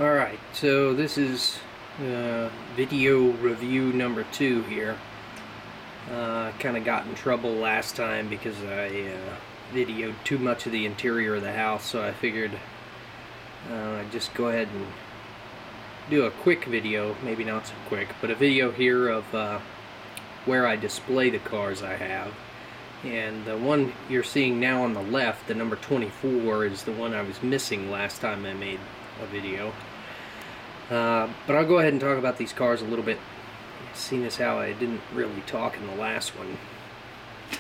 Alright, so this is video review number 2 here. Kind of got in trouble last time because I videoed too much of the interior of the house, so I figured I'd just go ahead and do a quick video, maybe not so quick, but a video here of where I display the cars I have. And the one you're seeing now on the left, the number 24, is the one I was missing last time I made a video. But I'll go ahead and talk about these cars a little bit, seeing as how I didn't really talk in the last one.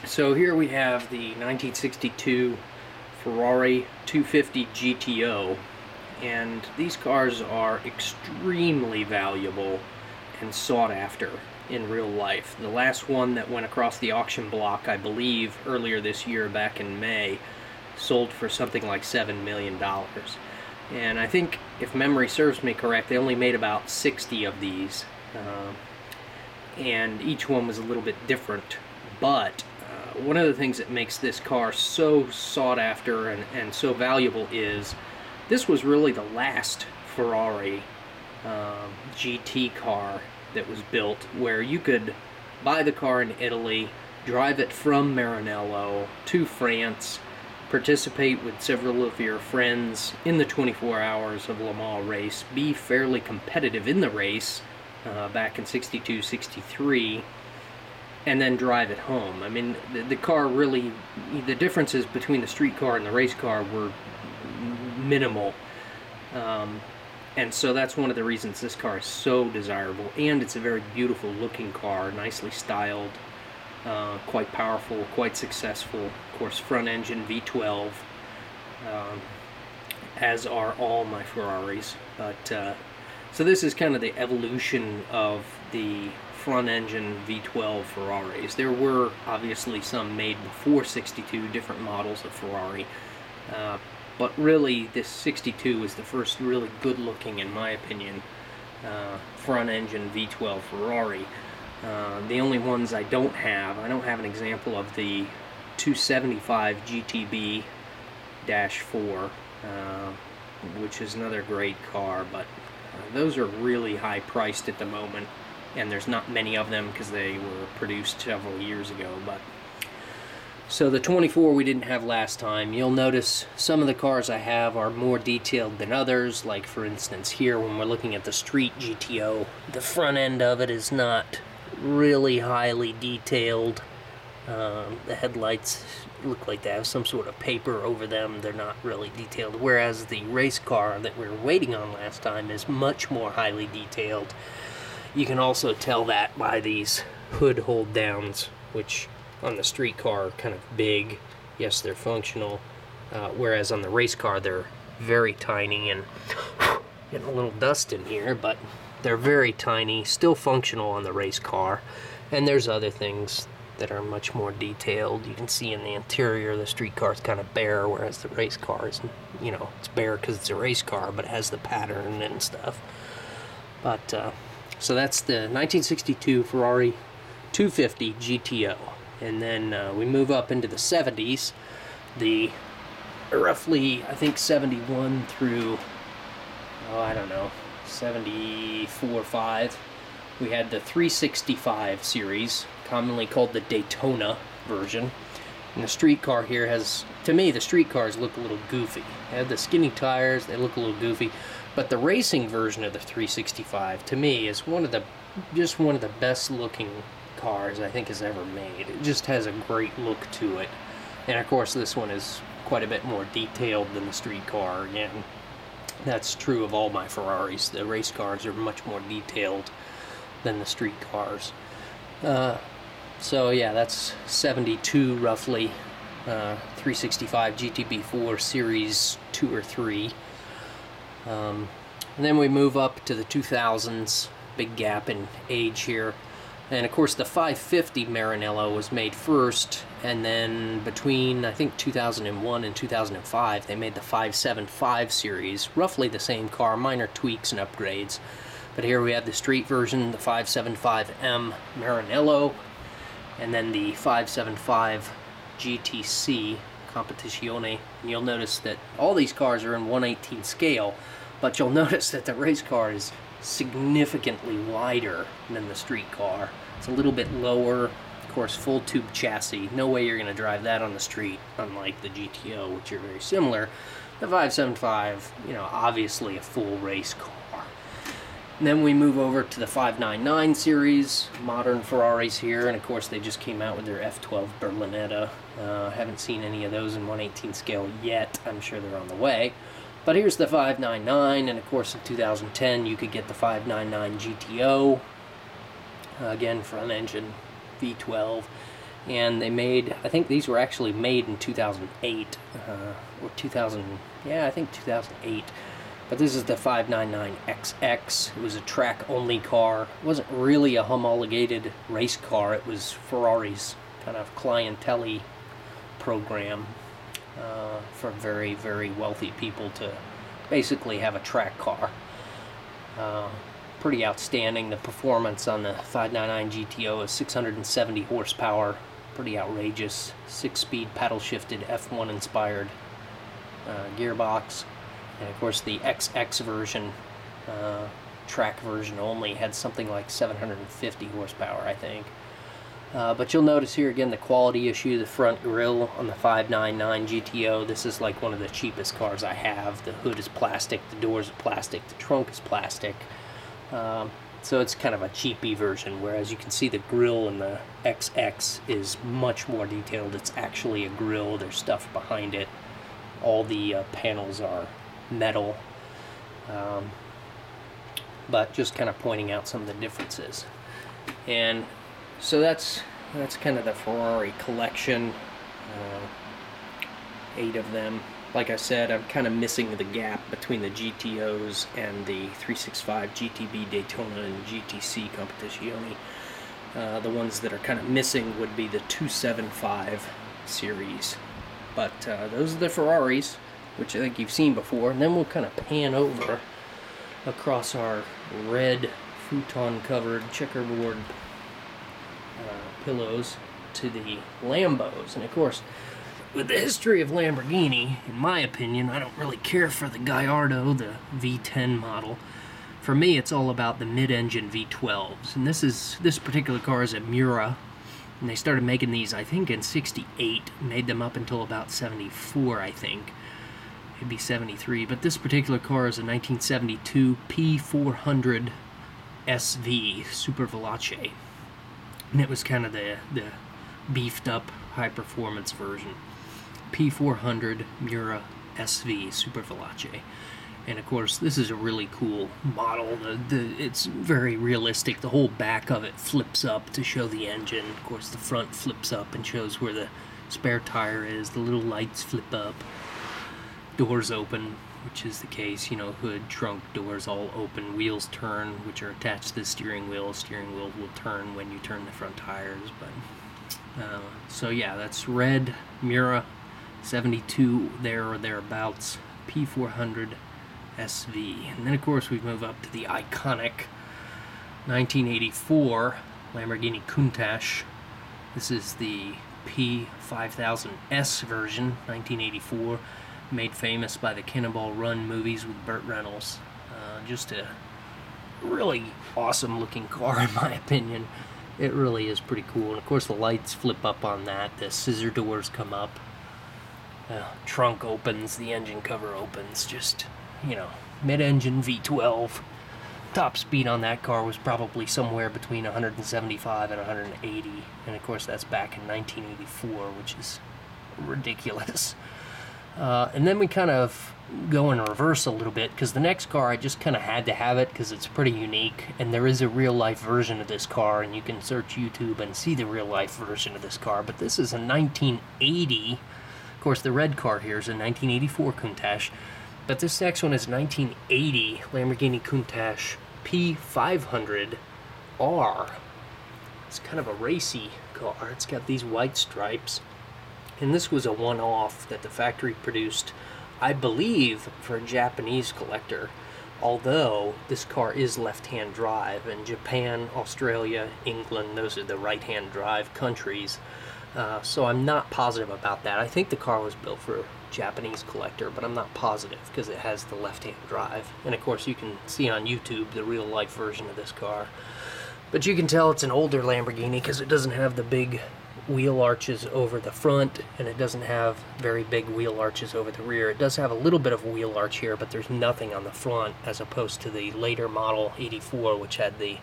So here we have the 1962 Ferrari 250 GTO, and these cars are extremely valuable and sought after in real life. The last one that went across the auction block, I believe, earlier this year, back in May, sold for something like $7 million. And I think, if memory serves me correct, they only made about 60 of these. And each one was a little bit different. But one of the things that makes this car so sought after and so valuable is this was really the last Ferrari GT car that was built, where you could buy the car in Italy, drive it from Maranello to France, participate with several of your friends in the 24 hours of Le Mans race, be fairly competitive in the race back in 62, 63, and then drive it home. I mean, the car really, the differences between the street car and the race car were minimal. And so that's one of the reasons this car is so desirable, and it's a very beautiful looking car, nicely styled, quite powerful, quite successful. Of course, front engine V12, as are all my Ferraris. But so this is kind of the evolution of the front engine V12 Ferraris. There were obviously some made before 62, different models of Ferrari. But really, this 62 was the first really good-looking, in my opinion, front-engine V12 Ferrari. The only ones I don't have an example of the 275 GTB-4, which is another great car, but those are really high-priced at the moment, and there's not many of them because they were produced several years ago. But so the 24 we didn't have last time. You'll notice some of the cars I have are more detailed than others, like for instance here when we're looking at the street GTO, the front end of it is not really highly detailed. The headlights look like they have some sort of paper over them. They're not really detailed, whereas the race car that we were waiting on last time is much more highly detailed. You can also tell that by these hood hold downs, which on the street car are kind of big. Yes, they're functional, whereas on the race car they're very tiny, and getting a little dust in here, but they're very tiny, still functional on the race car. And there's other things that are much more detailed. You can see in the interior the street car is kind of bare, whereas the race car is, you know, it's bare because it's a race car, but it has the pattern and stuff. But so that's the 1962 Ferrari 250 GTO. And then we move up into the 70s, the roughly, I think, 71 through, I don't know, 74, 5. We had the 365 series, commonly called the Daytona version. And the street car here has, to me, the street cars look a little goofy. They have the skinny tires, they look a little goofy. But the racing version of the 365, to me, is just one of the best looking cars I think is ever made. It just has a great look to it, and of course this one is quite a bit more detailed than the street car. Again, that's true of all my Ferraris. The race cars are much more detailed than the street cars. So yeah, that's 72 roughly, 365 GTB4 Series 2 or 3. And then we move up to the 2000s, big gap in age here. And of course the 550 Maranello was made first, and then between I think 2001 and 2005 they made the 575 series, roughly the same car, minor tweaks and upgrades. But here we have the street version, the 575M Maranello, and then the 575 GTC Competizione. And you'll notice that all these cars are in 1/18 scale, But you'll notice that the race car is significantly wider than the street car. It's a little bit lower, of course, full tube chassis. No way you're going to drive that on the street, unlike the GTO, which are very similar. The 575, you know, obviously a full race car. And then we move over to the 599 series, modern Ferraris here, and of course they just came out with their F12 Berlinetta. Haven't seen any of those in 1/18 scale yet. I'm sure they're on the way. But here's the 599, and of course in 2010 you could get the 599 GTO, again front engine V12, and they made, I think these were actually made in 2008, or 2000, yeah, I think 2008. But this is the 599XX. It was a track-only car. It wasn't really a homologated race car. It was Ferrari's kind of clientele program. For very, very wealthy people to basically have a track car. Pretty outstanding. The performance on the 599 GTO is 670 horsepower. Pretty outrageous. 6-speed paddle-shifted F1 inspired gearbox. And of course the XX version, track version only, had something like 750 horsepower, I think. But you'll notice here again the quality issue, the front grille on the 599 GTO. This is like one of the cheapest cars I have. The hood is plastic, the doors are plastic, the trunk is plastic. So it's kind of a cheapy version, whereas you can see the grille in the XX is much more detailed. It's actually a grille, there's stuff behind it. All the panels are metal. But just kind of pointing out some of the differences. And so that's kind of the Ferrari collection, 8 of them. Like I said, I'm kind of missing the gap between the GTOs and the 365 GTB Daytona and GTC Competizione. The ones that are kind of missing would be the 275 series. But those are the Ferraris, which I think you've seen before. And then we'll kind of pan over across our red futon-covered checkerboard pillows to the Lambos. And of course, with the history of Lamborghini, in my opinion, I don't really care for the Gallardo, the V10 model. For me, it's all about the mid-engine V12s. And this particular car is a Mura, and they started making these, I think, in '68. Made them up until about '74, I think. Maybe '73. But this particular car is a 1972 P400 SV Super Veloce. And it was kind of the beefed up high performance version. P400 Mura SV Super Veloce. And of course this is a really cool model. It's very realistic. The whole back of it flips up to show the engine. Of course the front flips up and shows where the spare tire is. The little lights flip up. Doors open, which is the case, you know, hood, trunk, doors all open, wheels turn, which are attached to the steering wheel. Steering wheel will turn when you turn the front tires. But so yeah, that's red Mura 72 there or thereabouts, P400 SV. And then of course we move up to the iconic 1984 Lamborghini Countach. This is the P5000S version, 1984. Made famous by the Cannonball Run movies with Burt Reynolds. Just a really awesome looking car in my opinion. It really is pretty cool. And of course the lights flip up on that. The scissor doors come up. Trunk opens. The engine cover opens. Just, you know, mid-engine V12. Top speed on that car was probably somewhere between 175 and 180. And of course that's back in 1984, which is ridiculous. And then we kind of go in reverse a little bit, because the next car I just kind of had to have it because it's pretty unique, and there is a real-life version of this car, and you can search YouTube and see the real-life version of this car. But this is a 1980, of course the red car here is a 1984 Countach, but this next one is 1980 Lamborghini Countach P500R. It's kind of a racy car. It's got these white stripes. And this was a one-off that the factory produced, I believe, for a Japanese collector. Although this car is left-hand drive, and Japan, Australia, England, those are the right-hand drive countries. So I'm not positive about that. I think the car was built for Japanese collector, but I'm not positive because it has the left-hand drive. And of course you can see on YouTube the real-life version of this car. But you can tell it's an older Lamborghini because it doesn't have the big wheel arches over the front, and it doesn't have very big wheel arches over the rear. It does have a little bit of wheel arch here, but there's nothing on the front, as opposed to the later model 84, which had the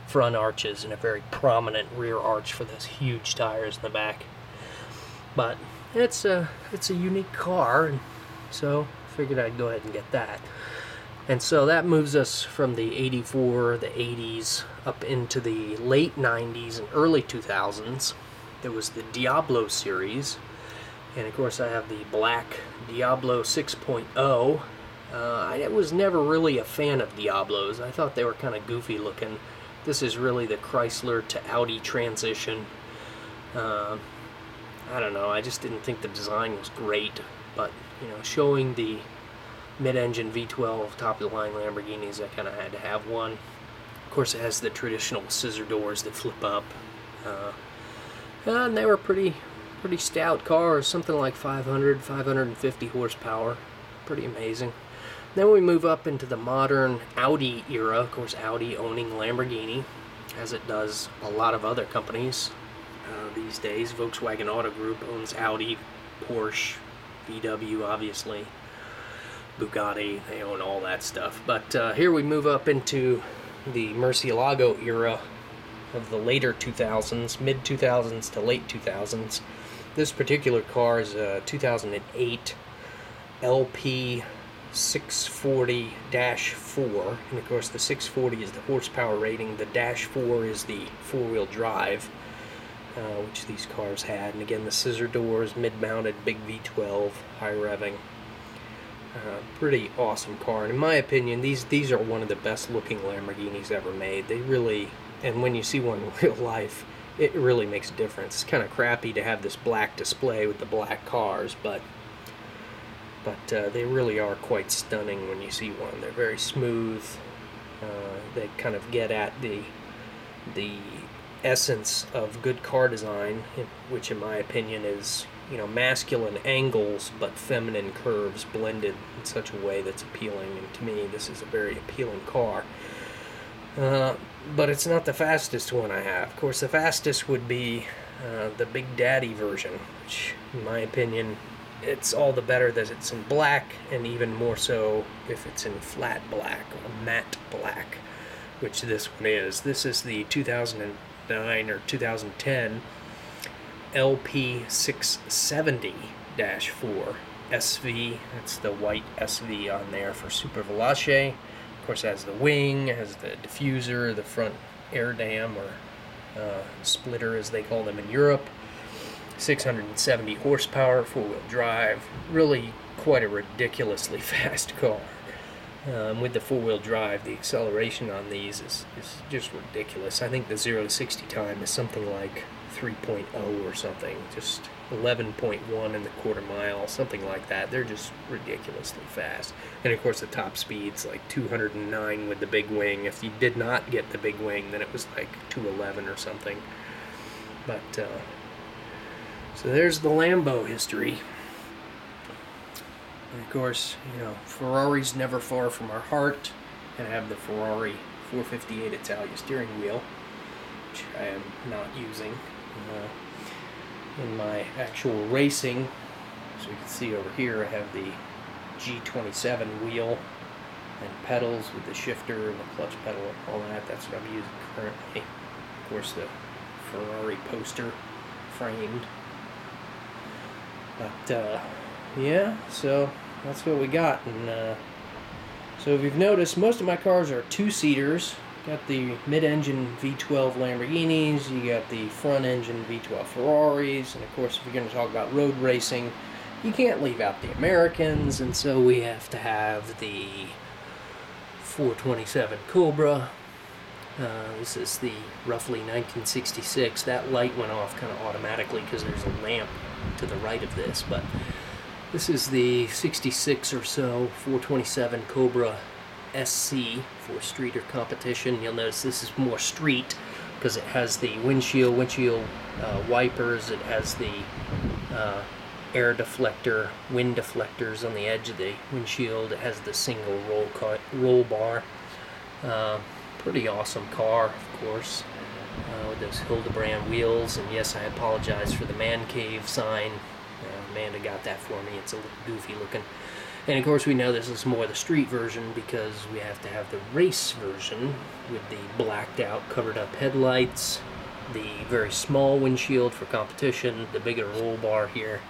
front arches and a very prominent rear arch for those huge tires in the back. But it's a unique car, and so I figured I'd go ahead and get that. And so that moves us from the 84, the 80s, up into the late 90s and early 2000s. There was the Diablo series, and of course I have the black Diablo 6.0. I was never really a fan of Diablos. I thought they were kind of goofy looking. This is really the Chrysler to Audi transition. I don't know, I just didn't think the design was great, but you know, showing the mid-engine V12 top-of-the-line Lamborghinis, I kind of had to have one. Of course, it has the traditional scissor doors that flip up. And they were pretty stout cars, something like 550 horsepower. Pretty amazing. Then we move up into the modern Audi era. Of course, Audi owning Lamborghini, as it does a lot of other companies these days. Volkswagen Auto Group owns Audi, Porsche, VW, obviously, Bugatti. They own all that stuff. But here we move up into the Murcielago era of the later 2000s, mid-2000s to late 2000s. This particular car is a 2008 LP 640-4, and of course the 640 is the horsepower rating, the -4 is the four-wheel drive, which these cars had, and again the scissor doors, mid-mounted, big V12, high revving. Pretty awesome car, and in my opinion these are one of the best looking Lamborghinis ever made. They really, and when you see one in real life, it really makes a difference. It's kind of crappy to have this black display with the black cars, but they really are quite stunning when you see one. They're very smooth. They kind of get at the essence of good car design, which in my opinion is, you know, masculine angles but feminine curves blended in such a way that's appealing. And to me, this is a very appealing car. But it's not the fastest one I have. Of course, the fastest would be the Big Daddy version, which, in my opinion, it's all the better that it's in black, and even more so if it's in flat black or matte black, which this one is. This is the 2009 or 2010 LP 670-4 SV. That's the white SV on there for Super Veloce. Of course, it has the wing, it has the diffuser, the front air dam, or splitter as they call them in Europe. 670 horsepower, four-wheel drive. Really quite a ridiculously fast car. With the four-wheel drive, the acceleration on these is just ridiculous. I think the 0 to 60 time is something like 3.0 or something, just 11.1 in the quarter mile, something like that. They're just ridiculously fast. And of course the top speed's like 209 with the big wing. If you did not get the big wing, then it was like 211 or something. But so there's the Lambo history. And of course, you know, Ferrari's never far from our heart. And I have the Ferrari 458 Italia steering wheel, which I am not using in my actual racing. So you can see over here I have the G27 wheel and pedals with the shifter and the clutch pedal and all that. That's what I'm using currently. Of course, the Ferrari poster framed. But yeah, so that's what we got. And so if you've noticed, most of my cars are two-seaters. Got the mid-engine V12 Lamborghinis, you got the front-engine V12 Ferraris, and of course if you're going to talk about road racing, you can't leave out the Americans, and so we have to have the 427 Cobra. This is the roughly 1966. That light went off kind of automatically because there's a lamp to the right of this, but this is the 66 or so 427 Cobra SC for streeter competition. You'll notice this is more street because it has the windshield wipers. It has the air deflector, wind deflectors on the edge of the windshield. It has the single roll bar. Pretty awesome car, of course, with those Hildebrand wheels. And yes, I apologize for the man cave sign. Amanda got that for me. It's a little goofy looking. And of course we know this is more the street version because we have to have the race version with the blacked out, covered up headlights, the very small windshield for competition, the bigger roll bar here.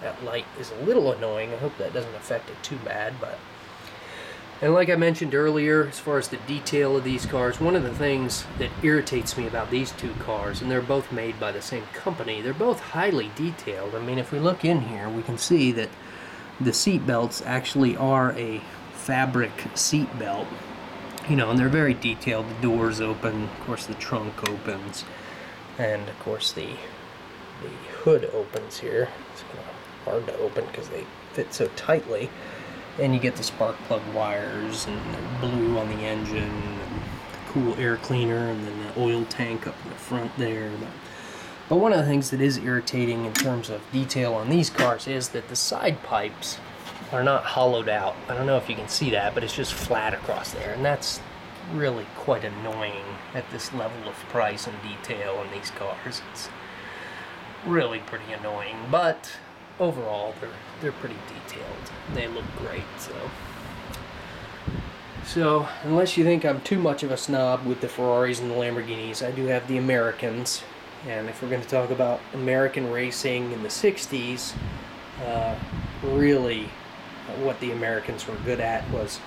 That light is a little annoying. I hope that doesn't affect it too bad. And like I mentioned earlier, as far as the detail of these cars, one of the things that irritates me about these two cars, and they're both made by the same company, they're both highly detailed. I mean, if we look in here, we can see that the seat belts actually are a fabric seat belt, you know, and they're very detailed. The doors open, of course the trunk opens, and of course the hood opens here. It's kind of hard to open because they fit so tightly. And you get the spark plug wires and the blue on the engine and the cool air cleaner and then the oil tank up in the front there. But one of the things that is irritating in terms of detail on these cars is that the side pipes are not hollowed out. I don't know if you can see that, but it's just flat across there. And that's really quite annoying at this level of price and detail on these cars. It's really pretty annoying, but overall they're pretty detailed. They look great. So unless you think I'm too much of a snob with the Ferraris and the Lamborghinis, I do have the Americans. And if we're going to talk about American racing in the 60s, really what the Americans were good at was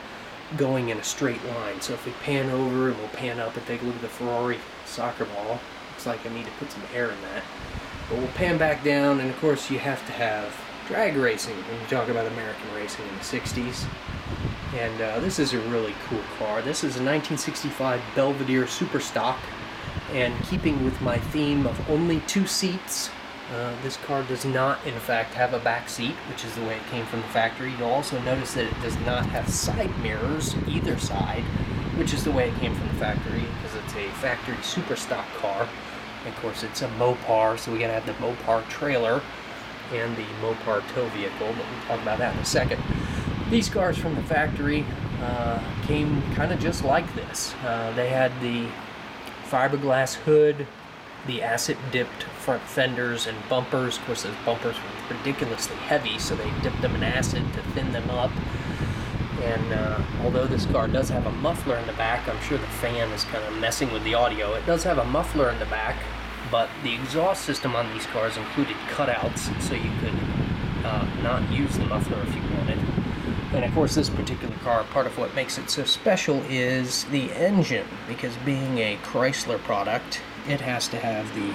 going in a straight line. So if we pan over and we'll pan up and take a look at the Ferrari soccer ball, looks like I need to put some air in that. But we'll pan back down, and of course you have to have drag racing when you talk about American racing in the 60s. And this is a really cool car. This is a 1965 Belvedere Superstock. And keeping with my theme of only 2 seats, this car does not, in fact, have a back seat, which is the way it came from the factory. You'll also notice that it does not have side mirrors either side, which is the way it came from the factory, because it's a factory super stock car. And of course, it's a Mopar, so we gotta have the Mopar trailer and the Mopar tow vehicle, but we'll talk about that in a second. These cars from the factory came kind of just like this. They had the fiberglass hood, the acid-dipped front fenders and bumpers. Of course, those bumpers were ridiculously heavy, so they dipped them in acid to thin them up. And although this car does have a muffler in the back, I'm sure the fan is kind of messing with the audio. It does have a muffler in the back, but the exhaust system on these cars included cutouts, so you could not use the muffler if you wanted. And of course, this particular car, part of what makes it so special is the engine, because being a Chrysler product, it has to have the